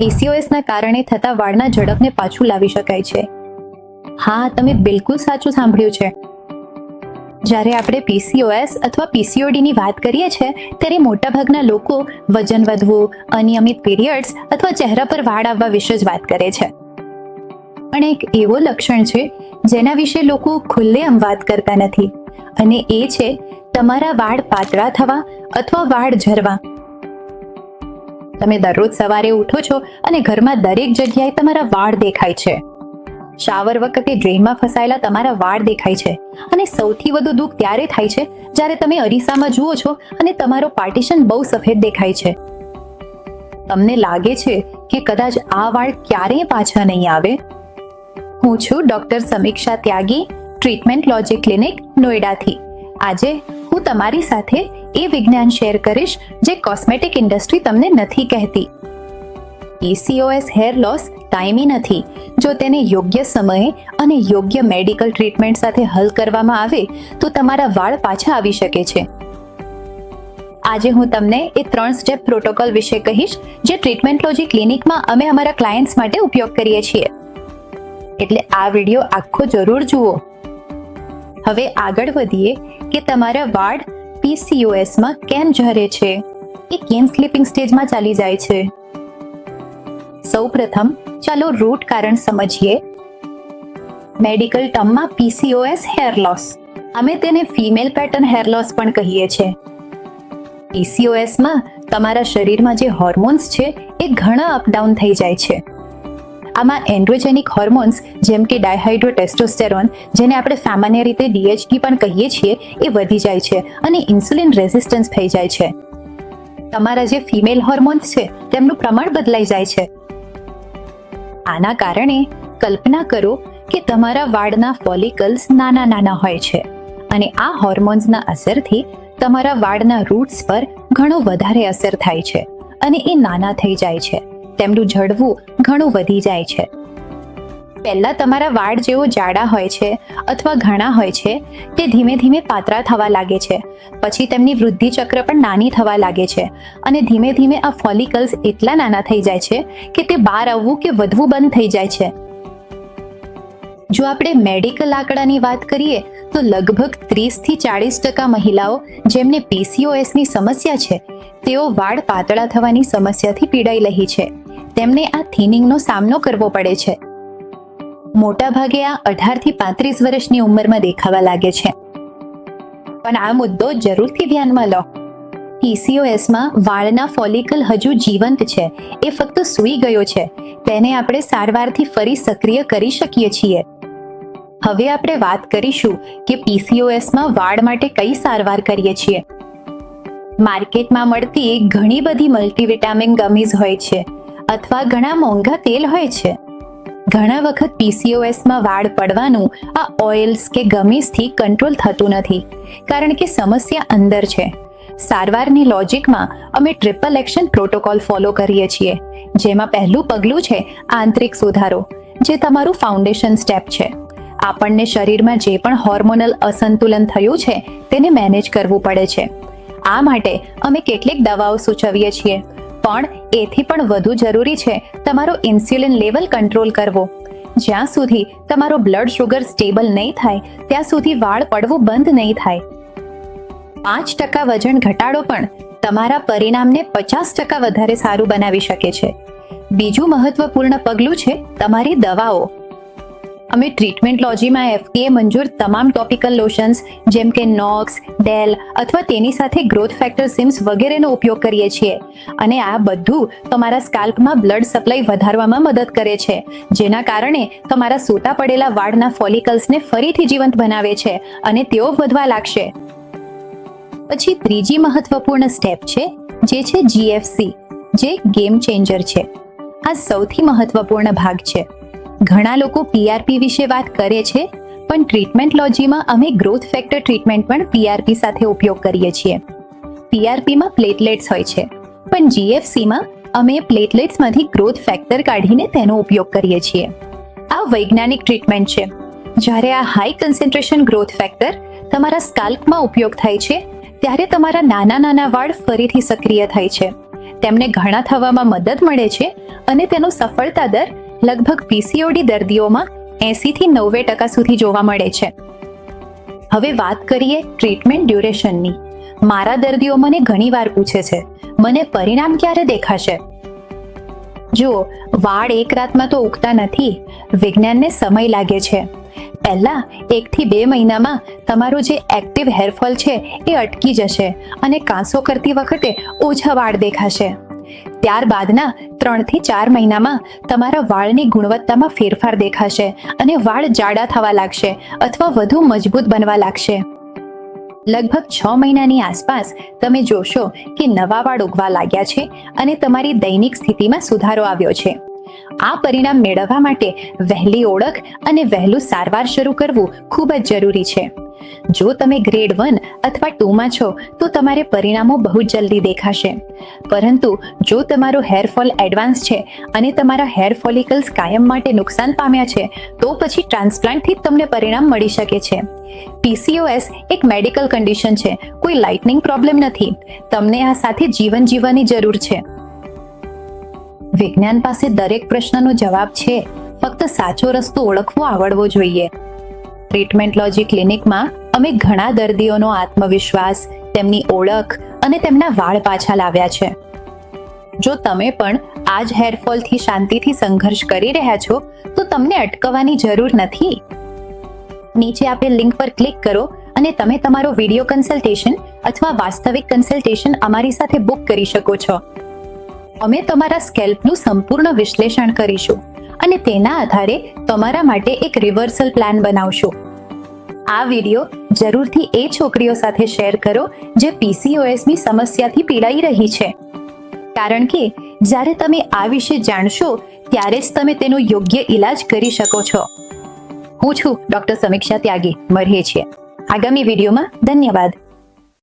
PCOSના કારણે થતા વાળના ઝડપને પાછું લાવી શકાય છે. હા, તમે બિલકુલ સાચું સાંભળ્યું છે. જ્યારે આપણે PCOS અથવા PCOD ની વાત કરીએ છીએ ત્યારે મોટાભાગના લોકો વજન વધવું, અનિયમિત પીરિયડ્સ અથવા ચહેરા પર વાળ આવવા વિશે જ વાત કરે છે. પણ એક એવો લક્ષણ છે જેના વિશે લોકો ખુલ્લેઆમ વાત કરતા નથી, અને એ છે તમારા વાળ પાતળા થવા અથવા વાળ ઝરવા. તમે દરરોજ સવારે ઉઠો છો અને ઘરમાં દરેક જગ્યાએ તમારા વાળ દેખાય છે. શાવર વખતે ડ્રેનમાં ફસાયેલા તમારા વાળ દેખાય છે, અને સૌથી વધુ દુઃખ ત્યારે થાય છે જ્યારે તમે અરીસામાં જુઓ છો અને તમારો પાર્ટીશન બહુ સફેદ દેખાય છે. તમને લાગે છે કે કદાચ આ વાળ ક્યારેય પાછા નહીં આવે. હું છું ડોક્ટર સમીક્ષા ત્યાગી, ટ્રીટમેન્ટ લોજિક ક્લિનિક, નોઈડાથી. આજે હું તમારી સાથે એ વિજ્ઞાન શેર કરીશ જે કોસ્મેટિક ઇન્ડસ્ટ્રી તમને નથી કહેતી. PCOS હેર લોસ કાયમી નથી. જો તેને યોગ્ય સમયે અને યોગ્ય મેડિકલ ટ્રીટમેન્ટ સાથે હલ કરવામાં આવે તો તમારા વાળ પાછા આવી શકે છે. આજે હું તમને એ 3 સ્ટેપ પ્રોટોકોલ વિશે કહીશ જે ટ્રીટમેન્ટ લોજી ક્લિનિકમાં અમે અમારા ક્લાયન્ટ્સ માટે ઉપયોગ કરીએ છીએ. એટલે આ વિડીયો આખો જરૂર જુઓ. હવે આગળ વધીએ કે તમારા વાળ PCOSમાં કેમ ઝરે છે, એ કેમ સ્લીપિંગ સ્ટેજમાં ચાલી જાય છે. સૌપ્રથમ ચાલો રૂટ કારણ સમજીએ. મેડિકલ ટર્મમાં PCOS હેર લોસ, અમે તેને ફિમેલ પેટર્ન હેર લોસ પણ કહીએ છીએ. PCOSમાં તમારા શરીરમાં જે હોર્મોન્સ છે એ ઘણા અપડાઉન થઈ જાય છે. આમાં એન્ડ્રોજેનિક હોર્મોન્સ જેમ કે ડાયહાઇડ્રોટેસ્ટોસ્ટેરોન, જેને આપણે સામાન્ય રીતે DHT પણ કહીએ છીએ, એ વધી જાય છે અને ઇન્સ્યુલિન રેઝિસ્ટન્સ થઈ જાય છે. તમારા જે ફિમેલ હોર્મોન્સ છે તેમનું પ્રમાણ બદલાઈ જાય છે. આના કારણે કલ્પના કરો કે તમારા વાળના ફોલિકલ્સ નાના નાના હોય છે, અને આ હોર્મોન્સના અસરથી તમારા વાળના રૂટ્સ પર ઘણો વધારે અસર થાય છે અને એ નાના થઈ જાય છે. તેમનું ઝડવું ઘણું વધી જાય છે. પહેલા તમારા વાળ જેવો જાડા હોય છે અથવા ઘણા હોય છે તે ધીમે ધીમે પાતળા થવા લાગે છે. પછી તેમની વૃદ્ધિ ચક્ર પણ નાની થવા લાગે છે, અને ધીમે ધીમે આ ફોલિકલ્સ એટલા નાના થઈ જાય છે કે તે બહાર આવવું કે વધવું બંધ થઈ જાય છે. જો આપણે મેડિકલ આંકડાની વાત કરીએ તો લગભગ 30 થી 40% મહિલાઓ જેમને PCOSની સમસ્યા છે તેઓ વાળ પાતળા થવાની સમસ્યાથી પીડાઈ રહી છે. તેમને આ થિનિંગનો સામનો કરવો પડે છે. મોટા ભાગે આ 18 થી 35 વર્ષની ઉંમરમાં દેખાવા લાગે છે. પણ આ મુદ્દો જરૂરથી ધ્યાનમાં લો. PCOSમાં વાળના ફોલિકલ હજુ જીવંત છે, એ ફક્ત સૂઈ ગયો છે. તેને આપણે સારવારથી ફરી સક્રિય કરી શકીએ છીએ. હવે આપણે વાત કરીશું કે PCOSમાં વાળ માટે કઈ સારવાર કરીએ છીએ. માર્કેટમાં મળતી ઘણી બધી મલ્ટીવિટામિન ગમીઝ હોય છે અથવા ઘણા મોંઘા તેલ હોય છે. ઘણા વખત PCOSમાં વાળ પડવાનું આ ઓઇલ્સ કે ગમીઝથી કંટ્રોલ થતું નથી, કારણ કે સમસ્યા અંદર છે. સારવારની લોજિકમાં અમે ટ્રિપલ એક્શન પ્રોટોકોલ ફોલો કરીએ છીએ, જેમાં પહેલું પગલું છે આંતરિક સુધારો, જે તમારું ફાઉન્ડેશન સ્ટેપ છે. આપણને શરીરમાં જે પણ હોર્મોનલ અસંતુલન થયું છે તેને મેનેજ કરવું પડે છે. આ માટે અમે કેટલીક દવાઓ સૂચવીએ છીએ, પણ એથી પણ વધુ જરૂરી છે તમારો ઇન્સ્યુલિન લેવલ કંટ્રોલ કરવો. જ્યાં સુધી તમારો બ્લડ શુગર સ્ટેબલ નહીં થાય ત્યાં સુધી વાળ પડવું બંધ નહીં થાય. 5% વજન ઘટાડો પણ તમારા પરિણામને 50% વધારે સારું બનાવી શકે છે. બીજું મહત્વપૂર્ણ પગલું છે તમારી દવાઓ. અમે ટ્રીટમેન્ટ લોજીમાં FDA મંજૂર તમામ ટોપિકલ લોશન્સ જેમ કે નોક્સ, ડેલ અથવા તેની સાથે ગ્રોથ ફેક્ટર સિમ્સ વગેરેનો ઉપયોગ કરીએ છીએ, અને આ બધું તમારા સ્કાલ્પમાં બ્લડ સપ્લાય વધારવામાં મદદ કરે છે, જેના કારણે તમારા સૂતા પડેલા વાળના ફોલિકલ્સને ફરીથી જીવંત બનાવે છે અને તેઓ વધવા લાગશે. પછી ત્રીજી મહત્વપૂર્ણ સ્ટેપ છે જે છે GFC, જે ગેમ ચેન્જર છે. આ સૌથી મહત્વપૂર્ણ ભાગ છે. ઘણા લોકો PRP વિશે વાત કરે છે, પણ ટ્રીટમેન્ટ લોજીમાં અમે ગ્રોથ ફેક્ટર ટ્રીટમેન્ટ પણ PRP સાથે ઉપયોગ કરીએ છીએ. PRPમાં પ્લેટલેટ્સ હોય છે, પણ GFCમાં અમે પ્લેટલેટ્સમાંથી ગ્રોથ ફેક્ટર કાઢીને તેનો ઉપયોગ કરીએ છીએ. આ વૈજ્ઞાનિક ટ્રીટમેન્ટ છે. જ્યારે આ હાઈ કન્સન્ટ્રેશન ગ્રોથ ફેક્ટર તમારા સ્કાલ્પમાં ઉપયોગ થાય છે ત્યારે તમારા નાના નાના વાળ ફરીથી સક્રિય થાય છે. તેમને ઘણા થવામાં મદદ મળે છે અને તેનો સફળતા દર લગભગ પીસીઓડી દર્દીઓમાં 80 થી 90% સુધી જોવા મળે છે. હવે વાત કરીએ ટ્રીટમેન્ટ ડ્યુરેશનની. મારા દર્દીઓ મને ઘણીવાર પૂછે છે, મને પરિણામ ક્યારે દેખાશે? જુઓ, વાળ એક રાતમાં તો ઉગતા નથી. વિજ્ઞાનને સમય લાગે છે. પહેલા 1 થી 2 મહિનામાં તમારું જે એક્ટિવ હેરફોલ છે એ અટકી જશે અને કાંસો કરતી વખતે ઓછા વાળ દેખાશે. ત્યારબાદના 3 થી 4 મહિનામાં તમારા વાળની ગુણવત્તામાં ફેરફાર દેખાશે અને વાળ જાડા થવા લાગશે અથવા વધુ મજબૂત બનવા લાગશે. લગભગ 6 મહિનાની આસપાસ તમે જોશો કે નવા વાળ ઉગવા લાગ્યા છે અને તમારી દૈનિક સ્થિતિમાં સુધારો આવ્યો છે. આ પરિણામ મેળવવા માટે વહેલી ઓળખ અને વહેલું સારવાર શરૂ કરવું ખૂબ જ જરૂરી છે. જો તમે ગ્રેડ 1 અથવા 2 માં છો તો તમારે પરિણામો બહુ જલ્દી દેખાશે. પરંતુ જો તમારો હેરફોલ એડવાન્સ છે અને તમારા હેર ફોલિકલ્સ કાયમ માટે નુકસાન પામ્યા છે તો પછી ટ્રાન્સપ્લાન્ટથી જ તમને પરિણામ મળી શકે છે. PCOS એક મેડિકલ કન્ડિશન છે, કોઈ લાઇટનિંગ પ્રોબ્લેમ નથી. તમને આ સાથે જીવન જીવવાની જરૂર છે. વિજ્ઞાન પાસે દરેક પ્રશ્નનો જવાબ છે, ફક્ત સાચો રસ્તો ઓળખવો આવડવો જોઈએ. ટ્રીટમેન્ટ લોજી ક્લિનિકમાં અમે ઘણા દર્દીઓનો આત્મવિશ્વાસ, તેમની ઓળખ અને તેમના વાળ પાછા લાવ્યા છે. જો તમે પણ આ જ હેરફોલથી શાંતિથી સંઘર્ષ કરી રહ્યા છો તો તમને અટકવાની જરૂર નથી. નીચે આપેલ લિંક પર ક્લિક કરો અને તમે તમારો વિડીયો કન્સલ્ટેશન અથવા વાસ્તવિક કન્સલ્ટેશન અમારી સાથે બુક કરી શકો છો. અમે તમારા સ્કેલ્પનું સંપૂર્ણ વિશ્લેષણ કરીશું અને તેના આધારે તમારા માટે એક રિવર્સલ પ્લાન બનાવશું. આ વિડીયો જરૂરથી એ છોકરીઓ સાથે શેર કરો જે PCOSની સમસ્યાથી પીડાઈ રહી છે, કારણ કે જ્યારે તમે આ વિશે જાણશો ત્યારે જ તમે તેનો યોગ્ય ઈલાજ કરી શકો છો. હું છું ડોક્ટર સમીક્ષા ત્યાગી. મળીએ છીએ આગામી વિડીયોમાં. ધન્યવાદ.